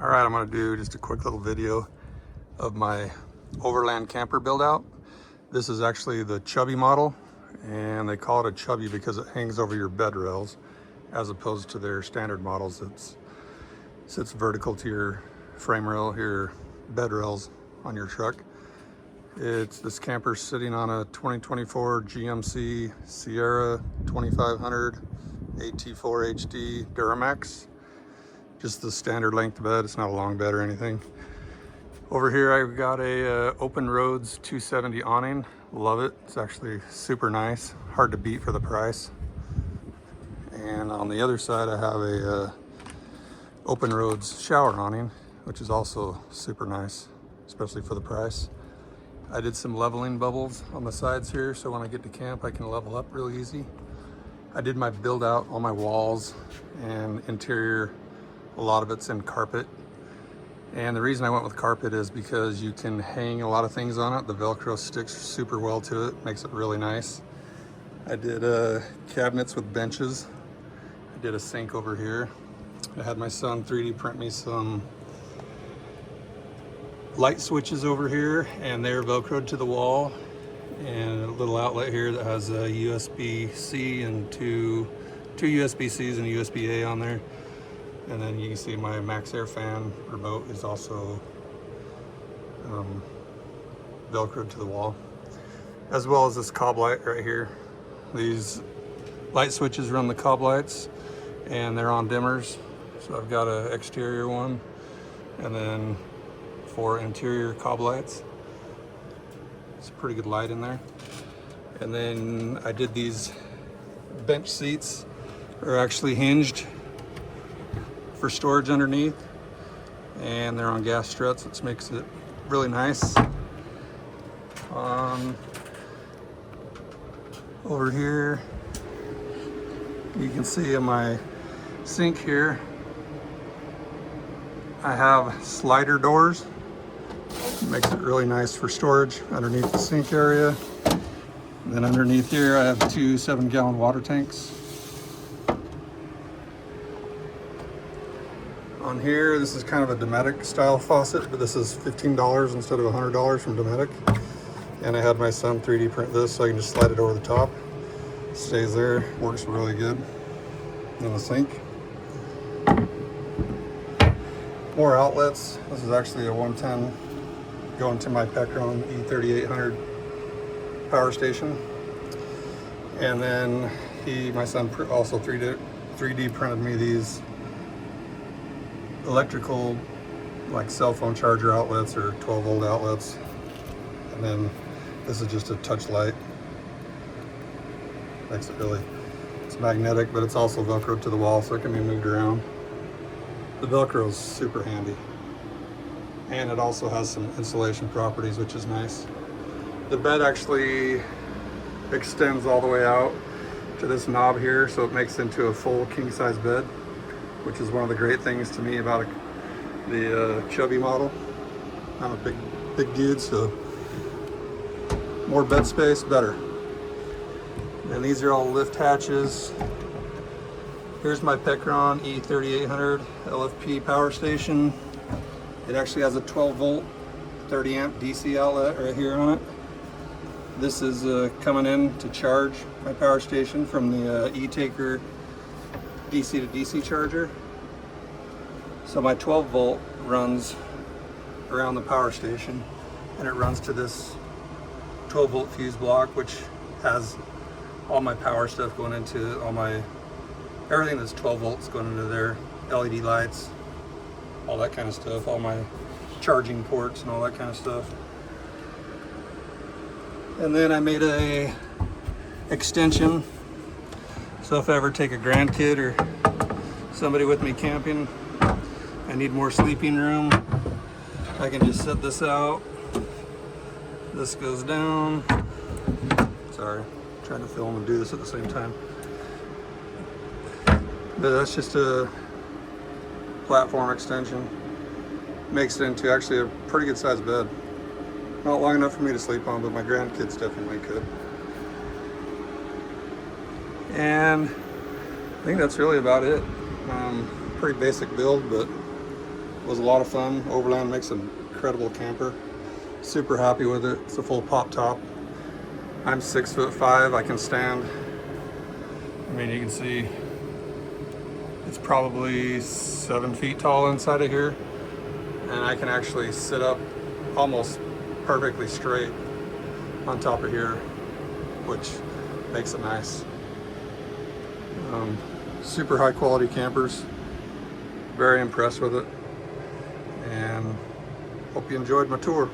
All right, I'm gonna do just a quick little video of my OVRLND camper build out. This is actually the Chubby model, and they call it a Chubby because it hangs over your bed rails as opposed to their standard models that sits vertical to your frame rail, your bed rails on your truck. This camper sitting on a 2024 GMC Sierra 2500 AT4 HD Duramax. Just the standard length bed, it's not a long bed or anything. Over here I've got a Open Roads 270 awning. Love it, it's actually super nice, hard to beat for the price. And on the other side I have a Open Roads shower awning, which is also super nice, especially for the price. I did some leveling bubbles on the sides here, so when I get to camp I can level up real easy. I did my build out on my walls and interior. A lot of it's in carpet, and the reason I went with carpet is because you can hang a lot of things on it. The Velcro sticks super well to it, makes it really nice. I did cabinets with benches. I did a sink over here. I had my son 3D print me some light switches over here, and they're Velcroed to the wall, and a little outlet here that has a USB-C and two USB-Cs and a USB-A on there. And then you can see my Max Air fan remote is also Velcroed to the wall, as well as this cob light right here. These light switches run the cob lights, and they're on dimmers. So I've got an exterior one, and then 4 interior cob lights. It's a pretty good light in there. And then I did these bench seats, are actually hinged for storage underneath, and they're on gas struts, which makes it really nice. Over here you can see in my sink here I have slider doors. It makes it really nice for storage underneath the sink area. And then underneath here I have 2 7-gallon water tanks. On here, this is kind of a Dometic style faucet, but this is $15 instead of $100 from Dometic. And I had my son 3D print this so I can just slide it over the top. Stays there, works really good in the sink. More outlets. This is actually a 110 going to my Pecron E3800 power station. And then my son also 3D printed me these electrical, like cell phone charger outlets or 12-volt outlets. And then this is just a touch light. Makes it really, it's magnetic, but it's also Velcroed to the wall, so it can be moved around. The Velcro is super handy, and it also has some insulation properties, which is nice. The bed actually extends all the way out to this knob here, so it makes into a full king-size bed, which is one of the great things to me about the Chubby model. I'm a big dude, so more bed space, better. And these are all lift hatches. Here's my Pecron E3800 LFP power station. It actually has a 12-volt, 30-amp DC outlet right here on it. This is coming in to charge my power station from the E-Taker DC to DC charger. So my 12-volt runs around the power station, and it runs to this 12-volt fuse block, which has all my power stuff going into it, everything that's 12 volts going into there, LED lights, all that kind of stuff, all my charging ports and all that kind of stuff. And then I made a extension, so if I ever take a grandkid or somebody with me camping, I need more sleeping room, I can just set this out. This goes down. Sorry, I'm trying to film and do this at the same time. But that's just a platform extension. Makes it into actually a pretty good sized bed. Not long enough for me to sleep on, but my grandkids definitely could. And I think that's really about it. Pretty basic build, but was a lot of fun. Overland makes an incredible camper. Super happy with it. It's a full pop top. I'm 6'5". I can stand. I mean, you can see it's probably 7 feet tall inside of here, and I can actually sit up almost perfectly straight on top of here, which makes it nice. Super high quality campers. Very impressed with it, and hope you enjoyed my tour.